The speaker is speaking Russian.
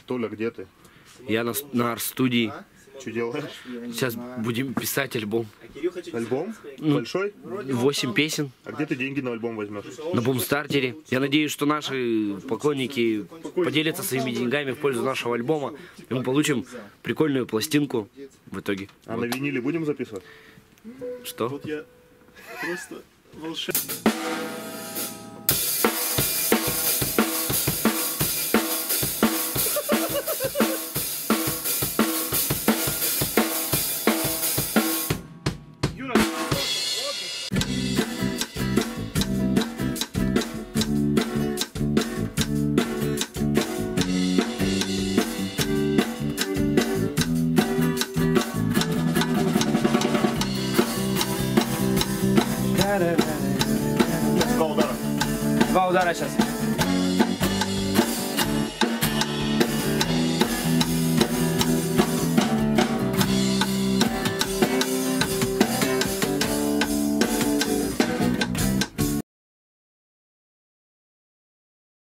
Толя, где ты? Я на студии. Что делаешь? Сейчас будем писать альбом. Альбом? Большой? 8 песен. А где ты деньги на альбом возьмешь? На бумстартере. Я надеюсь, что наши поклонники поделятся своими деньгами в пользу нашего альбома, и мы получим прикольную пластинку в итоге. А вот. На виниле будем записывать? Что? Вот я просто волшебный. Два удара. Два удара сейчас.